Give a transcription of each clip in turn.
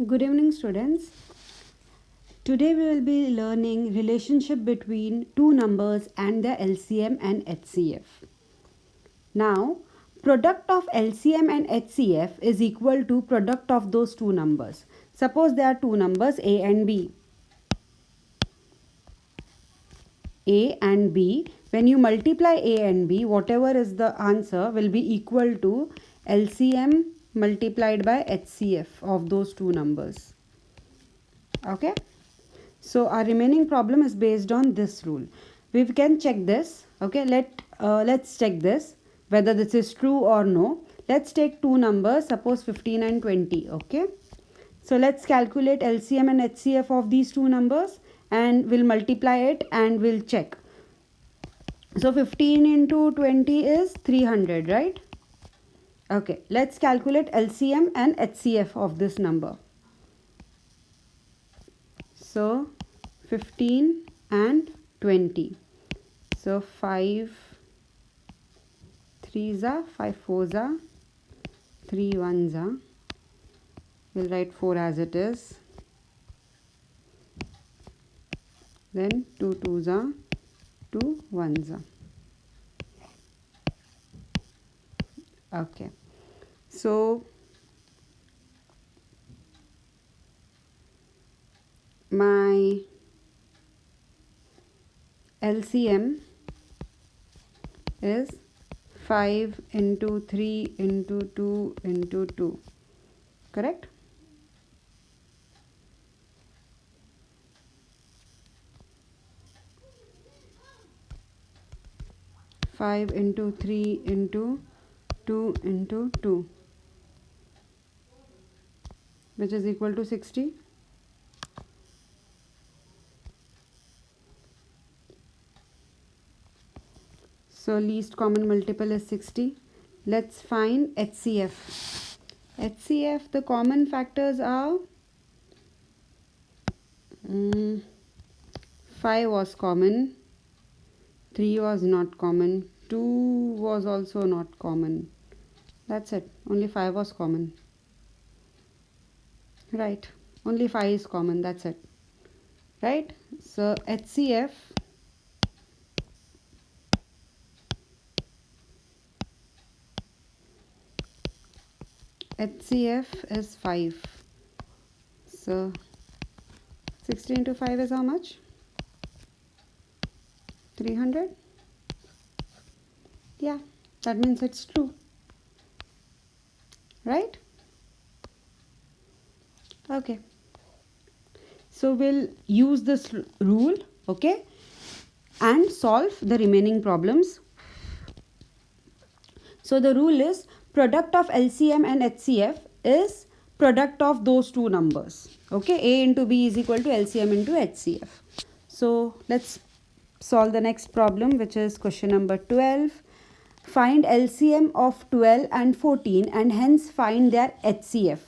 Good evening, students. Today we will be learning relationship between two numbers and their LCM and HCF. Now, product of LCM and HCF is equal to product of those two numbers. Suppose there are two numbers A and B. A and B. When you multiply A and B, whatever is the answer will be equal to LCM multiplied by HCF of those two numbers. Okay. So our remaining problem is based on this rule. We can check this. Okay, let's check this whether this is true or no. Let's take two numbers, suppose 15 and 20. Okay, so let's calculate LCM and HCF of these two numbers and we'll multiply it and we'll check. So 15 into 20 is 300, right? Okay, let's calculate LCM and HCF of this number. So 15 and 20. So 5 3s are, 5 4s are, 3 1s are. We'll write 4 as it is. Then 2 2s are, 2 1s are. Okay. So my LCM is 5 into 3 into 2 into 2. Correct? Five into 3 into 2 into 2, which is equal to 60. So least common multiple is 60. Let's find HCF. HCF, the common factors are 5 was common, 3 was not common, 2 was also not common. That's it. Only 5 was common. Right. Only 5 is common. That's it. Right. So HCF is 5. So 60 into 5 is how much? 300. Yeah, that means it's true. Right? Okay. So we'll use this rule, okay, and solve the remaining problems. So the rule is product of LCM and HCF is product of those two numbers. Okay, A into B is equal to LCM into HCF. So let's solve the next problem, which is question number 12. Find LCM of 12 and 14 and hence find their HCF.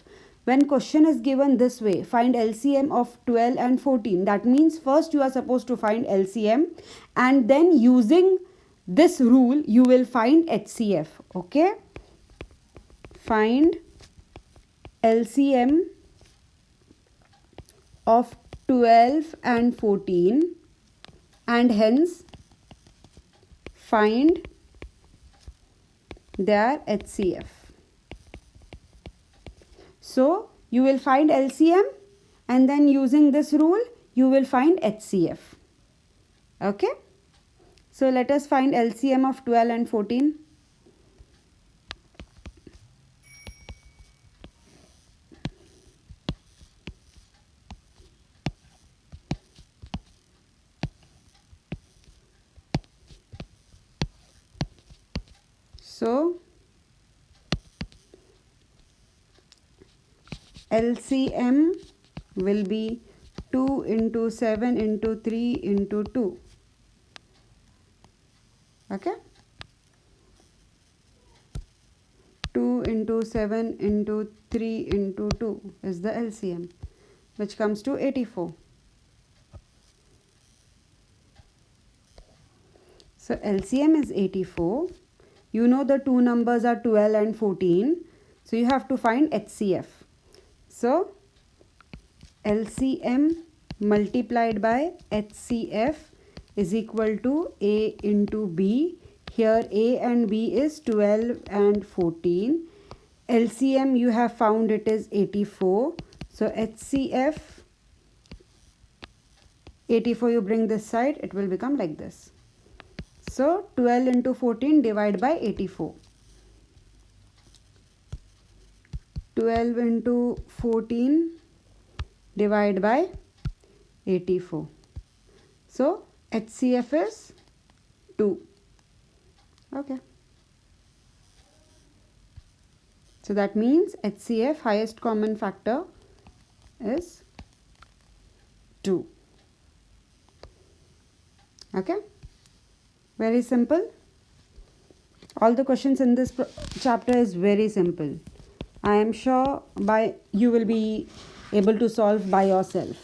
When question is given this way, find LCM of 12 and 14, that means first you are supposed to find LCM and then using this rule you will find HCF. Okay, find LCM of 12 and 14 and hence find their HCF. So you will find LCM and then using this rule you will find HCF. Okay. So let us find LCM of 12 and 14. So LCM will be 2 into 7 into 3 into 2. Okay. 2 into 7 into 3 into 2 is the LCM, which comes to 84. So LCM is 84. You know the two numbers are 12 and 14. So you have to find HCF. So LCM multiplied by HCF is equal to A into B. Here A and B is 12 and 14. LCM you have found it is 84. So HCF 84 you bring this side, it will become like this. So 12 into 14 divide by 84. 12 into 14 divide by 84. So HCF is 2. Okay. So that means HCF highest common factor is 2. Okay. Very simple. All the questions in this chapter is very simple. I am sure you will be able to solve by yourself.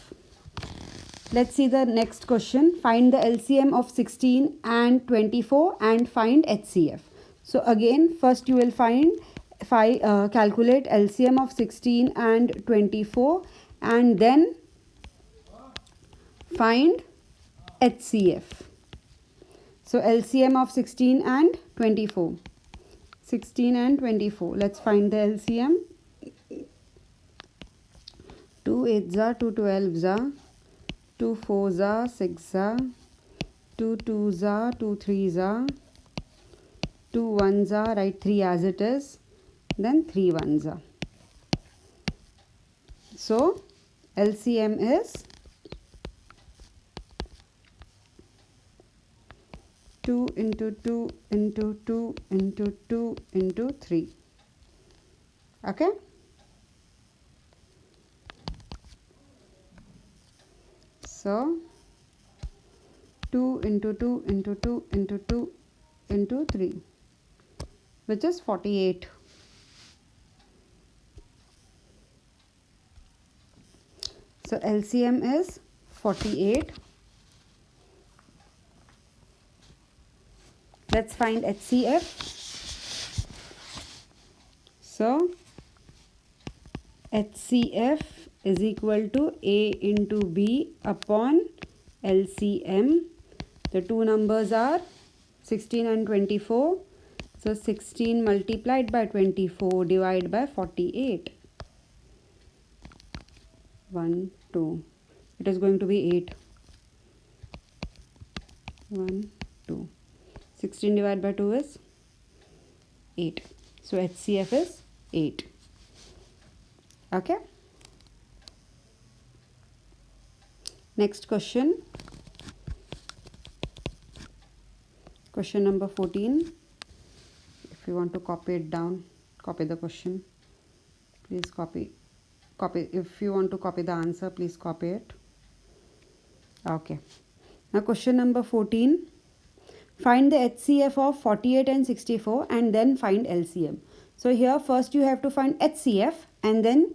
Let's see the next question. Find the LCM of 16 and 24 and find HCF. So again, first you will calculate LCM of 16 and 24 and then find HCF. So LCM of 16 and 24. 16 and 24. Let's find the LCM. 2 8s are 2 12s are 2 4s are 6 are 2 2s are 2 3s are 2 1s are, write 3 as it is, then 3 1s are. So LCM is 2 into 2 into 2 into 2 into 3. Okay. So 2 into 2 into 2 into 2 into 3, which is 48. So LCM is 48. Let's find HCF. So HCF is equal to A into B upon LCM. The two numbers are 16 and 24. So 16 multiplied by 24 divided by 48. 1, 2. It is going to be 8. 1, 2. 16 divided by 2 is 8. So HCF is 8. Okay. Next question. Question number 14. If you want to copy it down, copy the question. Please copy. If you want to copy the answer, please copy it. Okay. Now question number 14. Find the HCF of 48 and 64 and then find LCM. So here first you have to find HCF and then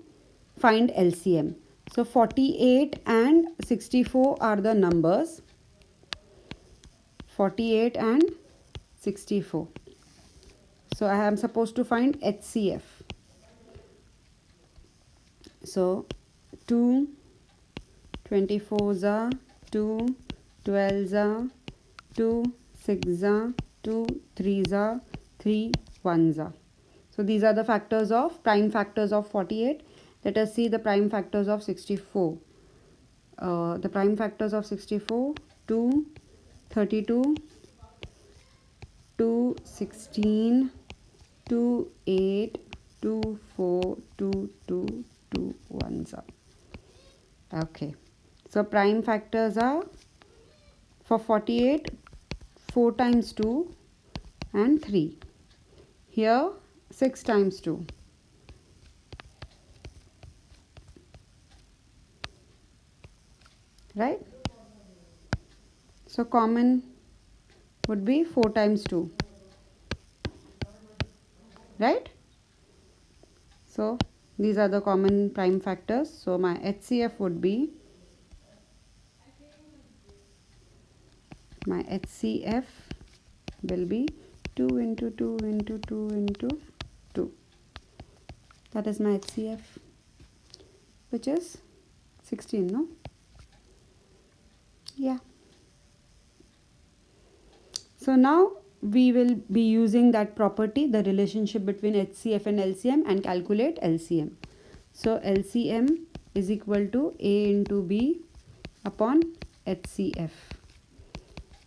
find LCM. So 48 and 64 are the numbers. 48 and 64. So I am supposed to find HCF. So 2 24s are 2 12s are 2 6s are 2 3s are 3 1s are. So these are the factors of prime factors of 48. Let us see the prime factors of 64. The prime factors of 64: 2 32, 2 16, 2 8, 2 4, 2 2, 2 1s are. Okay. So prime factors are for 48 4 times 2 and 3. Here 6 times 2. Right? So common would be 4 times 2. Right? So these are the common prime factors. So my HCF would be, my HCF will be 2 into 2 into 2 into 2. That is my HCF, which is 16, no? Yeah. So now we will be using that property, the relationship between HCF and LCM, and calculate LCM. So LCM is equal to A into B upon HCF.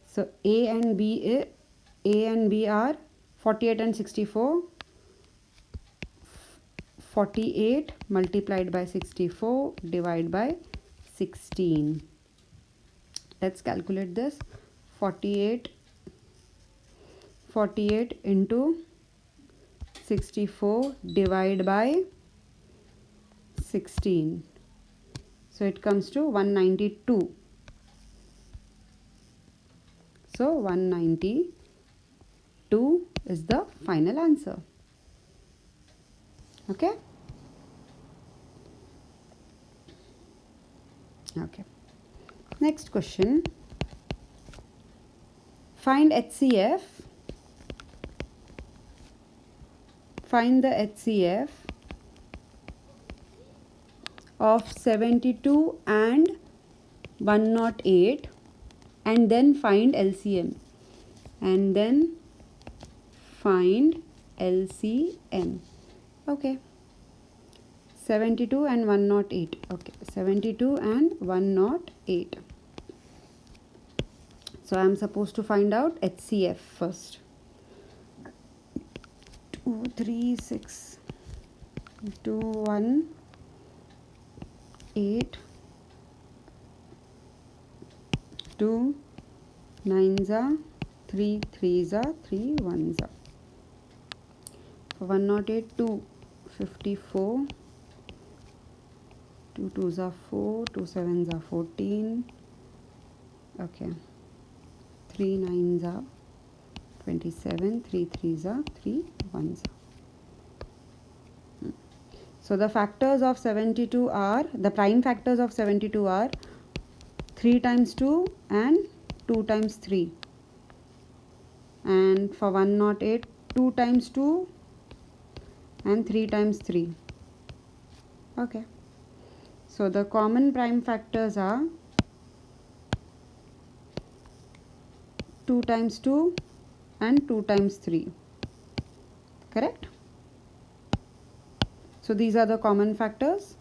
So A and B are 48 and 64. 48 multiplied by 64 divided by 16. Let's calculate this. 48 into 64 divided by 16. So it comes to 192. So 192 is the final answer. Okay? Okay. Next question. Find HCF. Find the HCF of 72 and 108 and then find LCM. And then find LCM. Okay. 72 and 108. Okay. 72 and 108. So I am supposed to find out HCF first. 2, 3, 6, 2, 1, 8, 2, 9s are 3, 3s are 3, 1s are. For 108, 2, 54, 2 2s are 4, 2 7s are 14. Okay. 3 9s are 27, 3 3s are 3 1s are. So the factors of 72 are, the prime factors of 72 are 3 times 2 and 2 times 3. And for 108, 2 times 2 and 3 times 3. Okay. So the common prime factors are 2 times 2 and 2 times 3. Correct? So these are the common factors.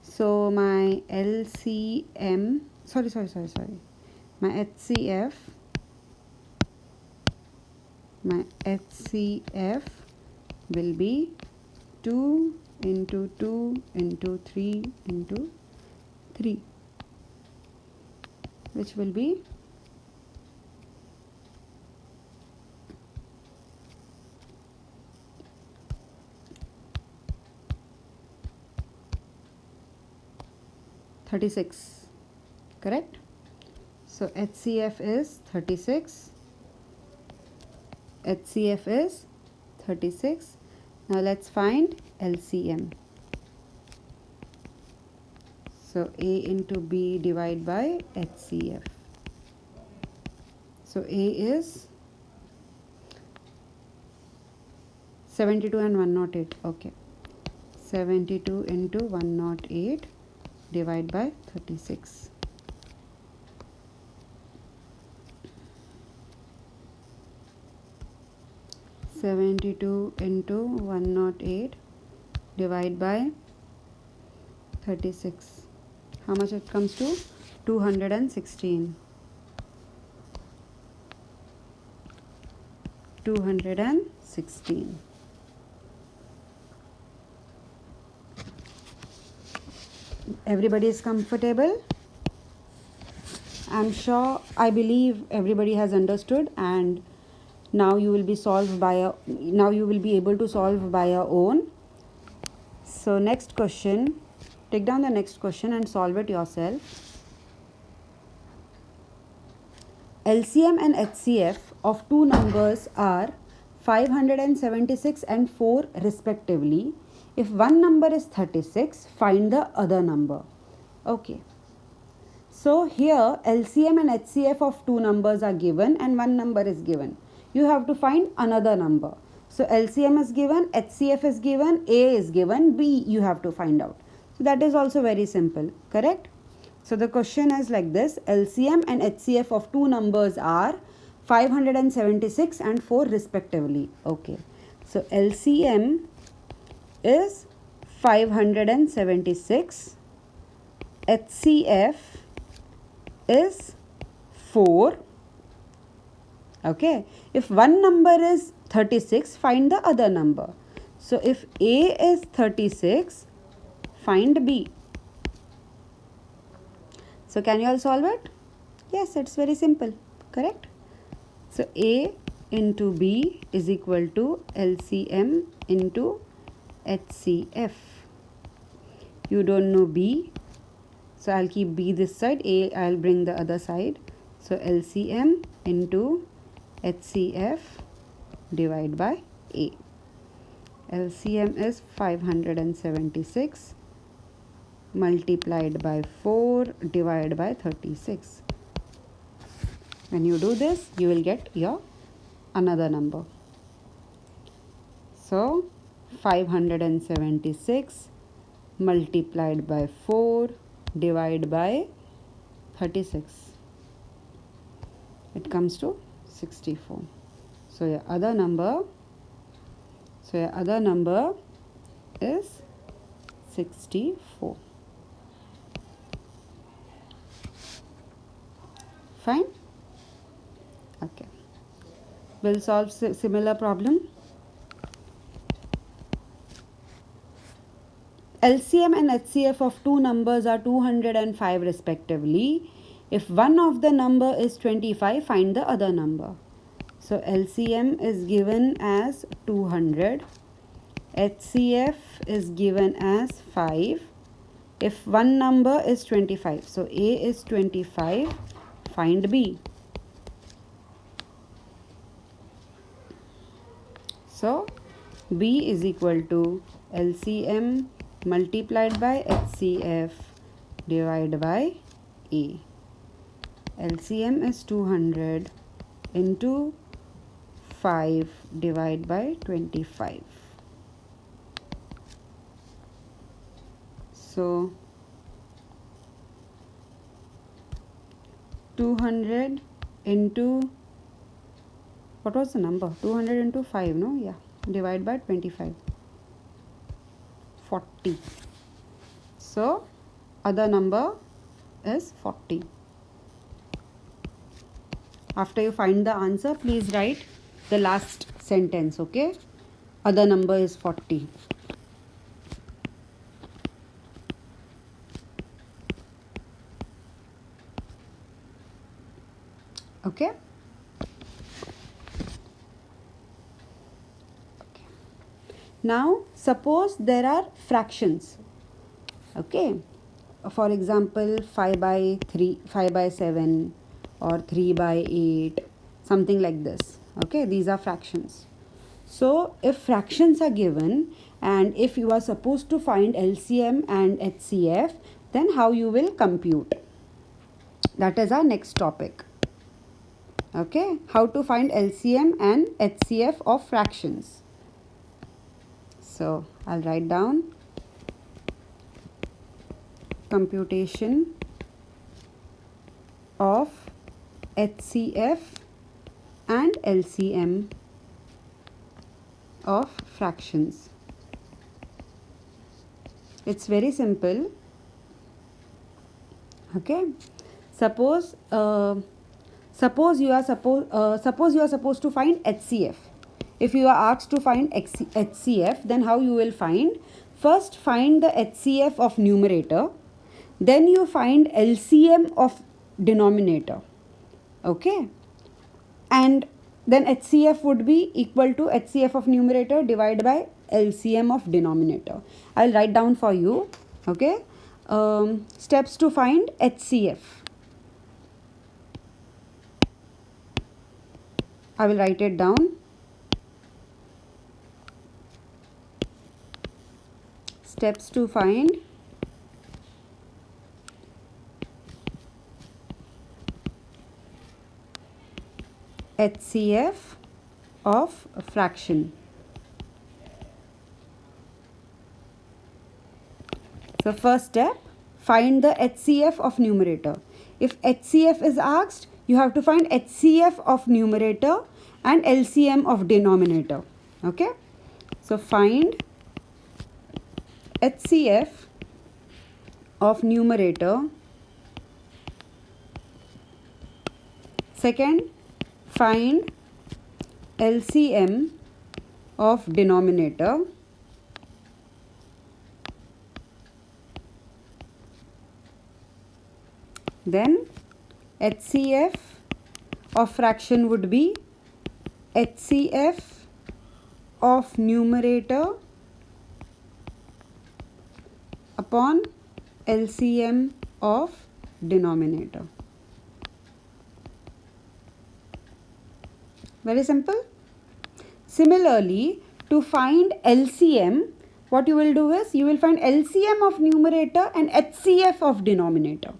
So my LCM, my HCF will be 2 into 2 into 3 into 3, which will be 36. Correct? So HCF is 36. HCF is 36. Now let's find LCM. So A into B divided by HCF. So A is 72 and 108. Okay. 72 into 108 divided by 36. (72) into 108 divided by 36. How much it comes to? 216. 216. Everybody is comfortable? I believe everybody has understood, and now you will be able to solve by your own. So next question, take down the next question and solve it yourself. LCM and HCF of two numbers are 576 and 4 respectively. If one number is 36, find the other number. Okay. So here LCM and HCF of two numbers are given and one number is given. You have to find another number. So LCM is given, HCF is given, A is given, B you have to find out. That is also very simple, correct? So the question is like this: LCM and HCF of two numbers are 576 and 4 respectively. Okay. So LCM is 576, HCF is 4. Okay. If one number is 36, find the other number. So if A is 36, find B. So can you all solve it? Yes, it's very simple, correct? So A into B is equal to LCM into HCF. You don't know B, so I'll keep B this side, A I'll bring the other side. So LCM into HCF divided by A. LCM is 576 multiplied by 4 divided by 36. When you do this, you will get your another number. So 576 multiplied by 4 divided by 36. It comes to 64. So your other number is 64. Fine? Okay. We'll solve similar problem. LCM and HCF of two numbers are 205 respectively. If one of the number is 25, find the other number. So LCM is given as 200. HCF is given as 5. If one number is 25, so A is 25, find B. So B is equal to LCM multiplied by HCF divided by A. LCM is 200 into 5 divided by 25. So 200 into, what was the number? 200 into 5, no? Yeah. Divide by 25. 40. So other number is 40. After you find the answer, please write the last sentence, okay? Other number is 40. Okay? Now suppose there are fractions. Okay? For example, 5 by 3, 5 by 7 or 3 by 8, something like this. Okay? These are fractions. So if fractions are given and if you are supposed to find LCM and HCF, then how you will compute? That is our next topic. Okay? How to find LCM and HCF of fractions. So I'll write down computation of HCF and LCM of fractions. It's very simple. Okay. Suppose you are supposed to find HCF. If you are asked to find HCF, then how you will find? First find the HCF of numerator, then you find LCM of denominator. Okay? And then HCF would be equal to HCF of numerator divided by LCM of denominator. I'll write down for you. Okay? Steps to find HCF. I will write it down. Steps to find HCF of a fraction. So first step, find the HCF of numerator. If HCF is asked, you have to find HCF of numerator and LCM of denominator. Okay. So find HCF of numerator. Second, find LCM of denominator. Then HCF of fraction would be HCF of numerator upon LCM of denominator. Very simple. Similarly, to find LCM, what you will do is you will find LCM of numerator and HCF of denominator.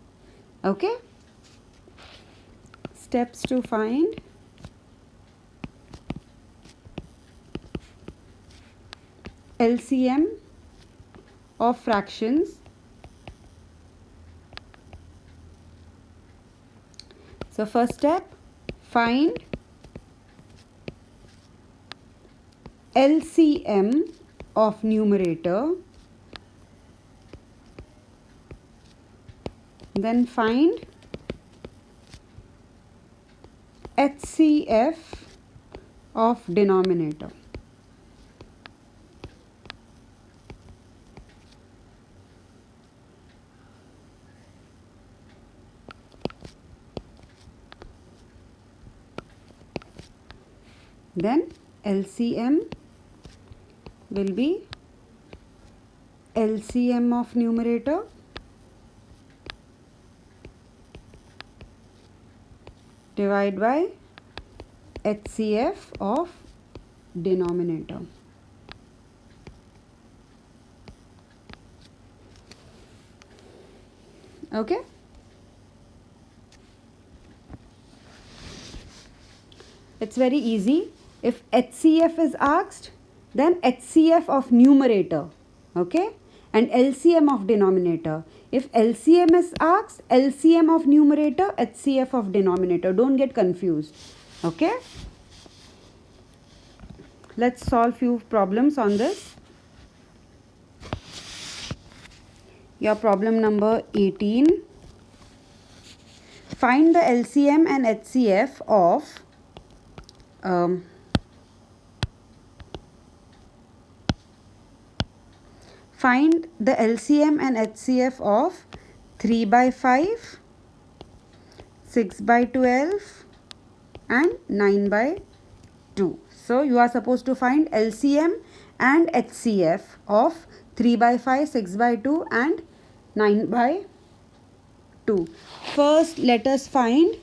Okay. Steps to find LCM of fractions. So first step, find LCM of numerator. Then find HCF of denominator. Then LCM will be LCM of numerator divided by HCF of denominator. Okay. It's very easy. If HCF is asked, then HCF of numerator, okay, and LCM of denominator. If LCM is asked, LCM of numerator, HCF of denominator. Don't get confused, okay. Let's solve few problems on this. Your problem number 18. Find the LCM and HCF of find the LCM and HCF of 3 by 5, 6 by 12 and 9 by 2. So you are supposed to find LCM and HCF of 3 by 5, 6 by 2 and 9 by 2. First let us find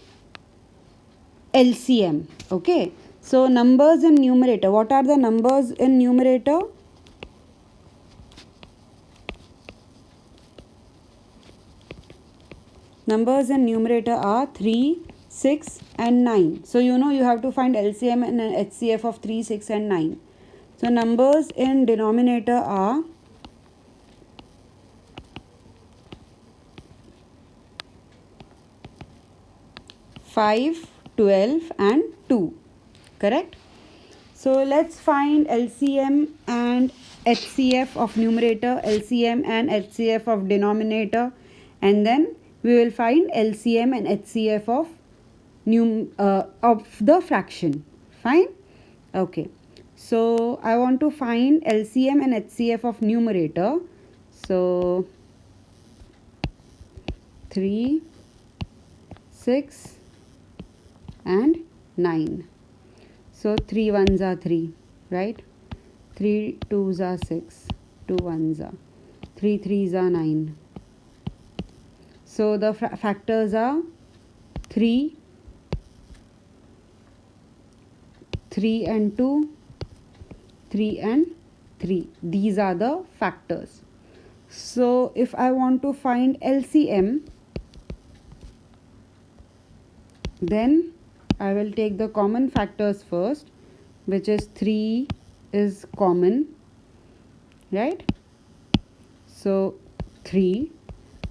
LCM. Okay. So numbers in numerator. What are the numbers in numerator? Numbers in numerator are 3, 6 and 9. So you know you have to find LCM and HCF of 3, 6 and 9. So numbers in denominator are 5, 12 and 2. Correct? So let's find LCM and HCF of numerator, LCM and HCF of denominator, and then we will find LCM and HCF of the fraction. Fine? Okay. So I want to find LCM and HCF of numerator. So 3, 6 and 9. So 3 ones are 3, right? 3 twos are 6, 2 ones are 3 threes are 9. So the factors are 3, 3 and 2, 3 and 3. These are the factors. So if I want to find LCM, then I will take the common factors first, which is 3 is common, right? So 3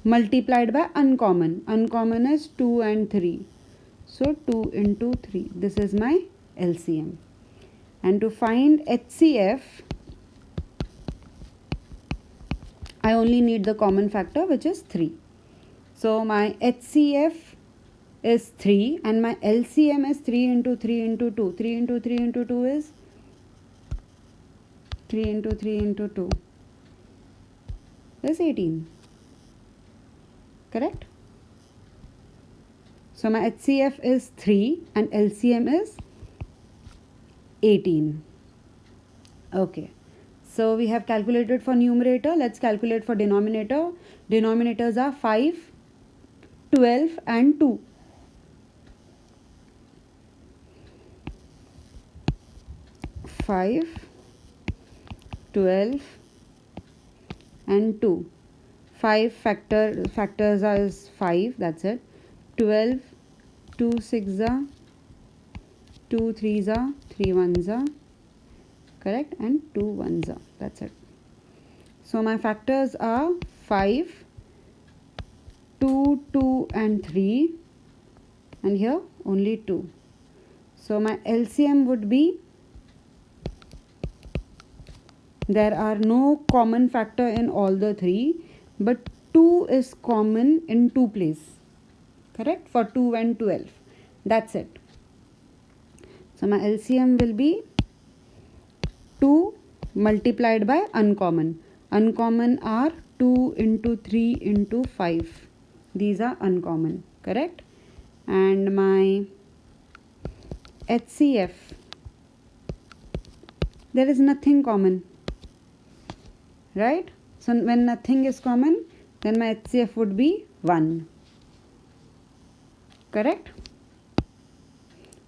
multiplied by uncommon. Uncommon is 2 and 3. So 2 into 3. This is my LCM. And to find HCF, I only need the common factor, which is 3. So my HCF is 3 and my LCM is 3 into 3 into 2. 3 into 3 into 2 is 3 into 3 into 2 is 18. Correct? So my HCF is 3 and LCM is 18. Okay. So we have calculated for numerator. Let's calculate for denominator. Denominators are 5, 12 and 2. 5, 12 and 2. 5 factors are 5, that's it. 12, 2 6s are, 2 3s are, 3 1s are, correct, and 2 1s are, that's it. So my factors are 5, 2, 2 and 3, and here only 2. So my LCM would be, there are no common factor in all the 3, but 2 is common in 2 places. Correct? For 2 and 12. That's it. So my LCM will be 2 multiplied by uncommon. Uncommon are 2 into 3 into 5. These are uncommon. Correct? And my HCF, there is nothing common. Right? So when nothing is common, then my HCF would be 1. Correct?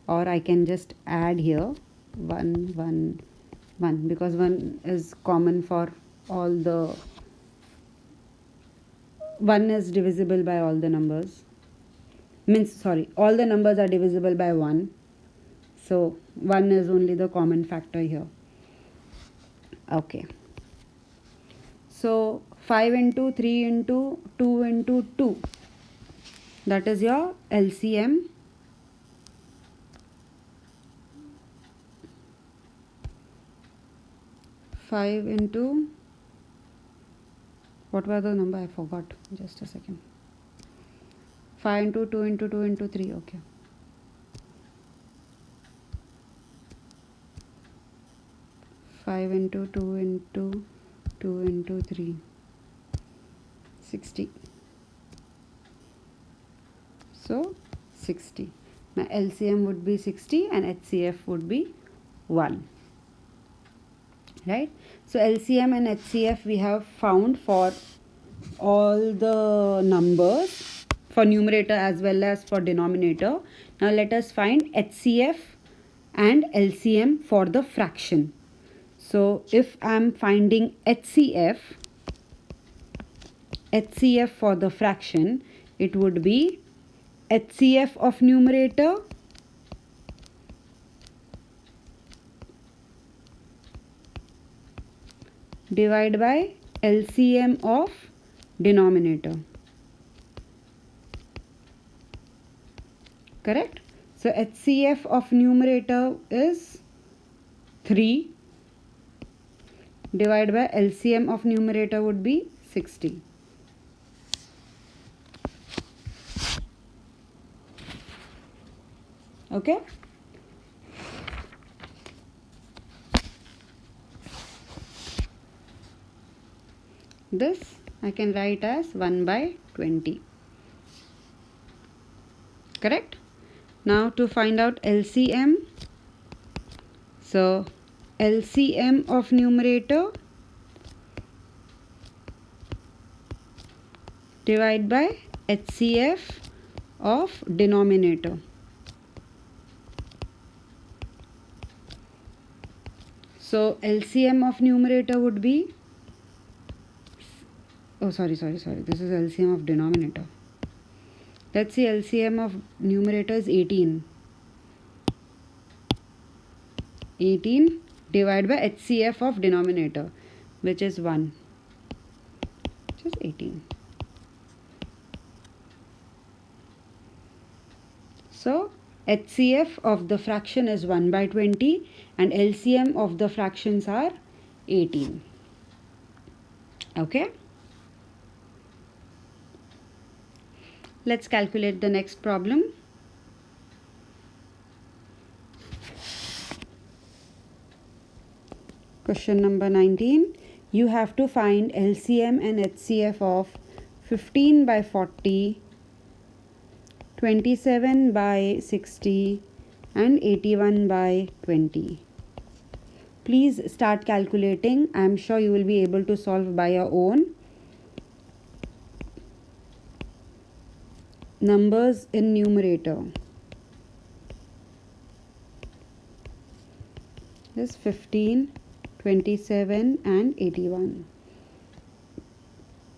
Or I can just add here 1, 1, 1, because 1 is common for all the, 1 is divisible by all the numbers. All the numbers are divisible by 1. So 1 is only the common factor here. Okay. So 5 into 3 into 2 into 2. That is your LCM. Five into, what was the number? I forgot. Just a second. 5 into 2 into 2 into 3. Okay. Five into 2 into 2 into 3. 60. So 60. My LCM would be 60 and HCF would be 1. Right? So LCM and HCF we have found for all the numbers, for numerator as well as for denominator. Now let us find HCF and LCM for the fraction. So if I am finding HCF for the fraction, it would be HCF of numerator divided by LCM of denominator. Correct? So HCF of numerator is 3 divided by LCM of numerator would be 60. Okay? This I can write as 1 by 20. Correct? Now to find out LCM. So LCM of numerator divided by HCF of denominator. So LCM of numerator would be, sorry, this is LCM of denominator. Let's see, LCM of numerator is 18. 18 divided by HCF of denominator, which is 1. 18. So HCF of the fraction is 1 by 20 and LCM of the fractions are 18. Okay. Let's calculate the next problem. Question number 19. You have to find LCM and HCF of 15 by 40, 27 by 60 and 81 by 20. Please start calculating. I am sure you will be able to solve by your own. Numbers in numerator is 15, 27 and 81.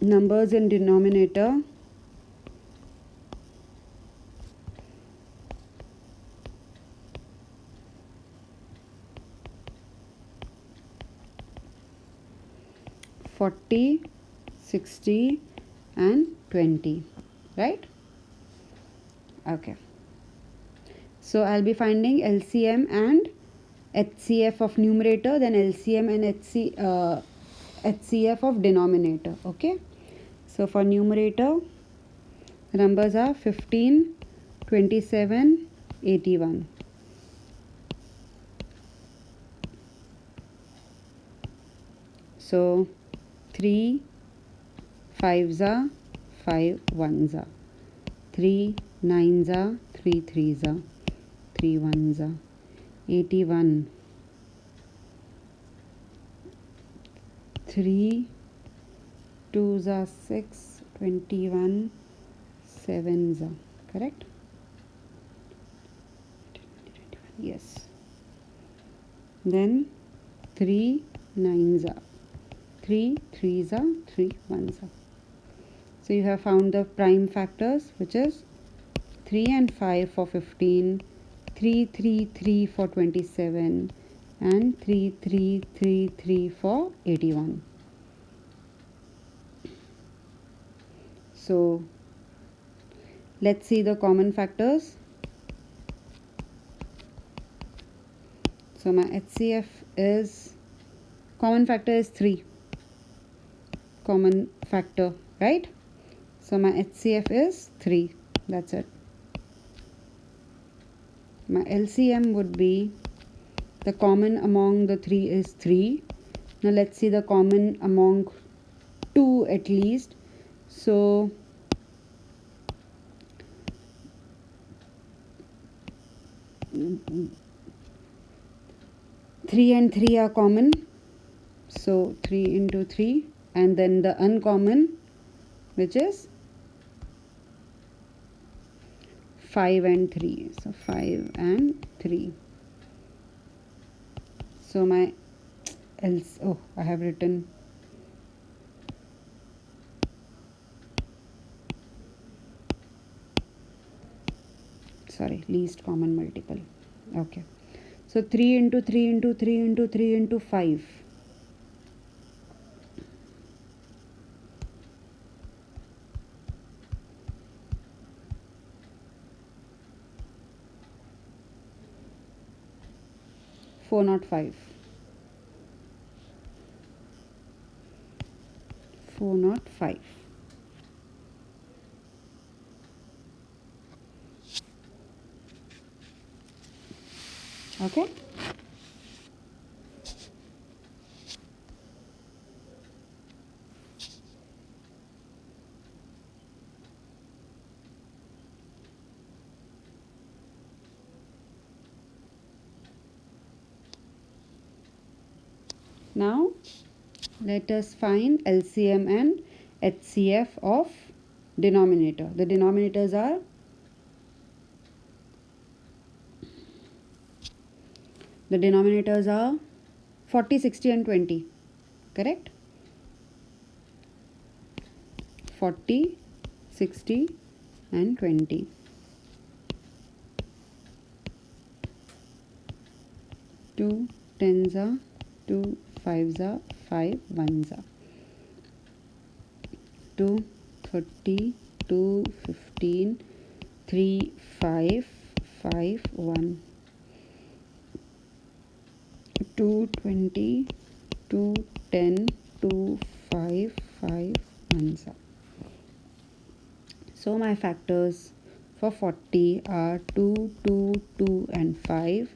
Numbers in denominator (40, 60 and 20), right? Okay. So I'll be finding LCM and HCF of numerator, then LCM and HCF of denominator. Okay. So for numerator, the numbers are 15, 27, 81. So 3 5s are 5 1s are, 3 9s are 3 3s are, 3 1s are, 81, 3 2s are 6, 21, 7s are, correct? Yes. Then 3 9s are, 3 3s are, 3 1s are. So you have found the prime factors, which is 3 and 5 for 15, 3 3 3 for 27 and 3 3 3 3 for 81. So let's see the common factors. So my HCF is, common factor is 3, common factor, right? So my HCF is 3, that's it. My LCM would be, the common among the 3 is 3. Now let's see the common among 2 at least. So 3 and 3 are common. So 3 into 3, and then the uncommon, which is 5 and 3. So 5 and 3. So my else, oh, I have written least common multiple. Okay. So 3 into 3 into 3 into 3 into 5. Four not 5. 4 not 5. Okay. Now let us find LCM and HCF of denominator. The denominators are The denominators are 40, 60 and 20, correct? 40, 60 and 20. Two tens are, 2 5s are, 5 1s are. 2, 30, 2, 15, 3, 5, 5, 1, 2, 20, 2, 10, 2, 5, 5, 1. So my factors for 40 are 2, 2, 2 and 5.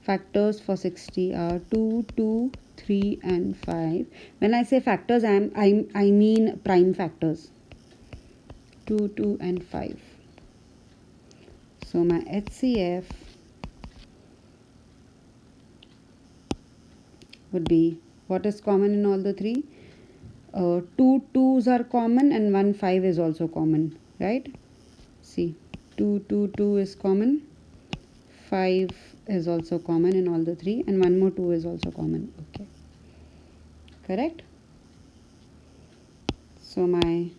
Factors for 60 are 2, 2, 3 and 5. When I say factors, I mean prime factors. 2, 2 and 5. So my HCF would be, what is common in all the three? 2 2s are common and 1 5 is also common, right? See, 2 2 2 is common, 5 is also common in all the three, and one more 2 is also common. Okay, correct? So my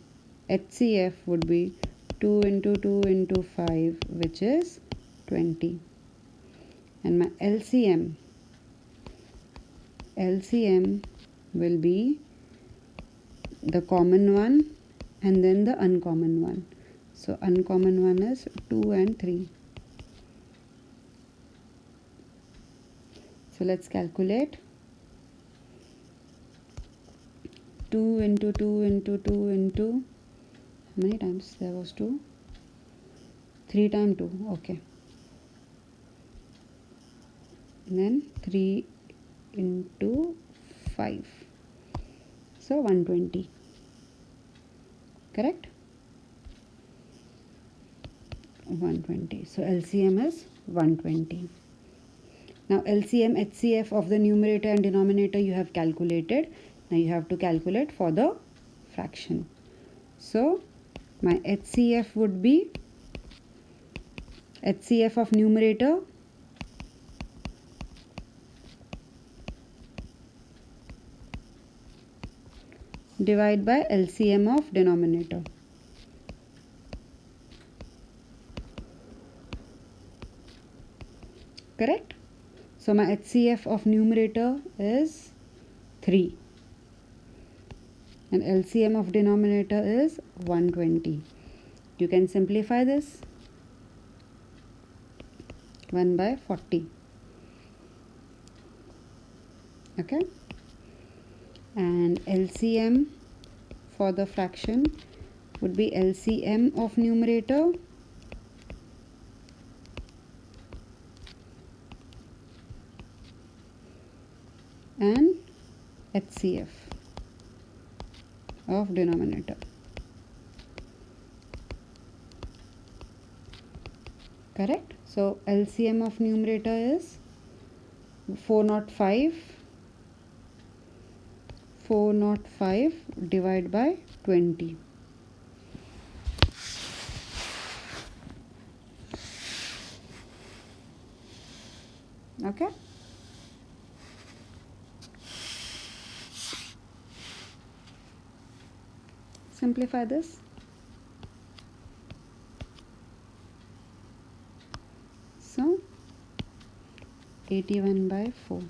HCF would be 2 into 2 into 5, which is 20. And my LCM will be the common one and then the uncommon one. So uncommon one is 2 and 3. So let's calculate. 2 into 2 into 2 into, how many times there was 2? 3 times 2, okay. And then 3 into 5. So 120. Correct? 120. So LCM is 120. Now LCM, HCF of the numerator and denominator you have calculated. Now you have to calculate for the fraction. So my HCF would be HCF of numerator divided by LCM of denominator. Correct? So my HCF of numerator is 3 and LCM of denominator is 120. You can simplify this. 1 by 40. Okay? And LCM for the fraction would be LCM of numerator and HCF of denominator. Correct? So LCM of numerator is 405 divided by 20. Okay? Simplify this. So 81 by 4.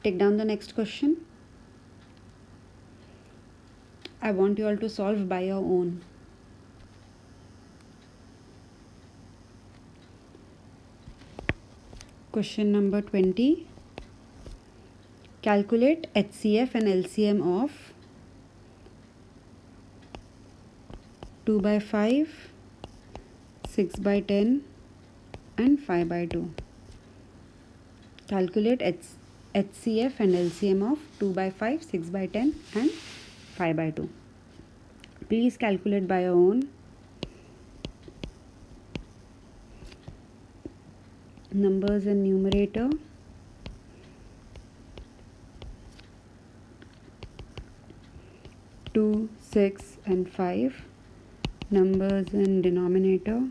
Take down the next question. I want you all to solve by your own. Question number 20. Calculate HCF and LCM of 2 by 5, 6 by 10 and 5 by 2. Calculate HCF and LCM of 2 by 5, 6 by 10 and 5 by 2. Please calculate by your own. Numbers in numerator. Two, 6 and 5. Numbers in denominator.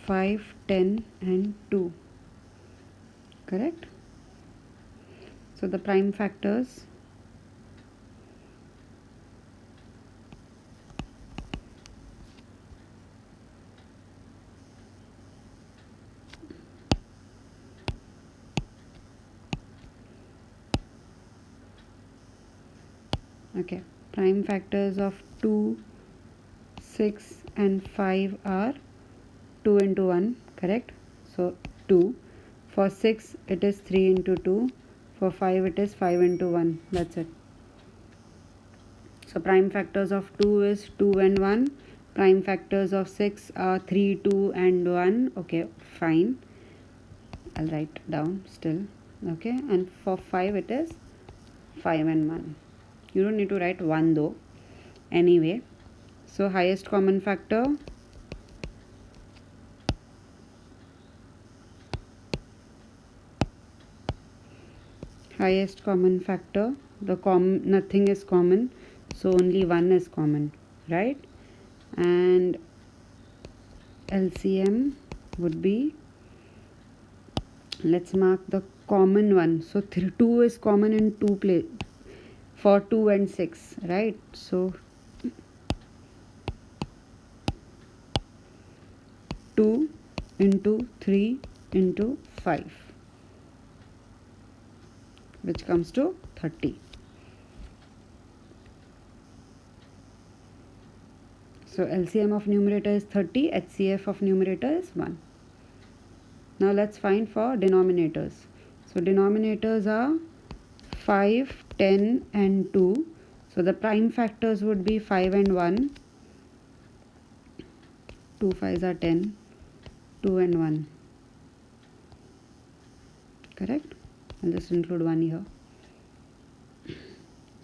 5, 10 and 2. Correct? So the prime factors prime factors of 2, 6 and 5 are 2 into 1, correct? So 2. For 6 it is 3 into 2. For 5 it is 5 into 1. That's it. So prime factors of 2 is 2 and 1. Prime factors of 6 are 3, 2 and 1. Okay, fine. I'll write down still. Okay, and for 5 it is 5 and 1. You don't need to write 1 though. Anyway, so highest common factor, nothing is common, so only 1 is common, right? And LCM would be, let's mark the common one. So 2 is common in 2 places for 2 and 6, right? So 2 into 3 into 5, which comes to 30. So LCM of numerator is 30, HCF of numerator is 1. Now let's find for denominators. So denominators are 5, 10 and 2. So the prime factors would be 5 and 1. 2 5s are 10, 2 and 1. Correct? I'll just include 1 here.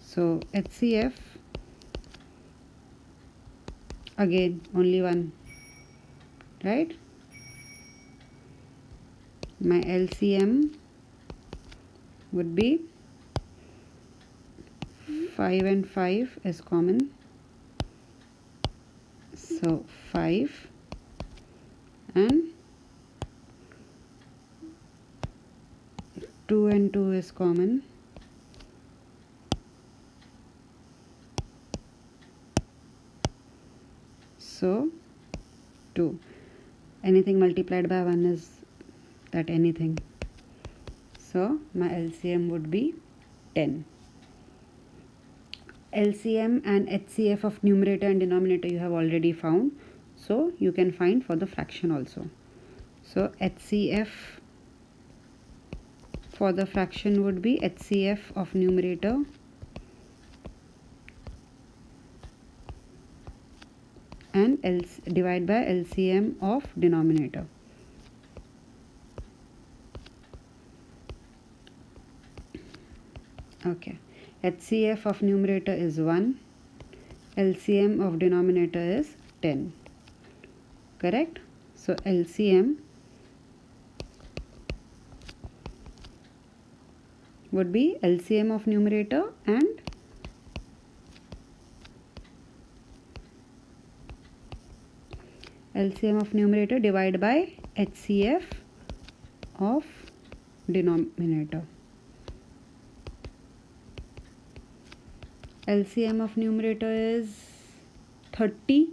So HCF, again only 1, right? My LCM would be 5 and 5 is common. So 5 and 2 and 2 is common. So 2. Anything multiplied by 1 is that anything. So my LCM would be 10. LCM and HCF of numerator and denominator you have already found. So you can find for the fraction also. So HCF for the fraction would be HCF of numerator and divide by LCM of denominator. Okay, HCF of numerator is 1, LCM of denominator is 10, correct? So LCM would be LCM of numerator and LCM of numerator divided by HCF of denominator. LCM of numerator is 30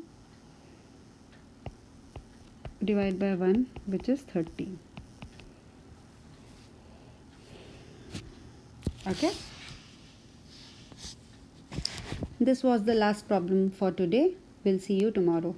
divided by 1, which is 30. Okay. This was the last problem for today. We'll see you tomorrow.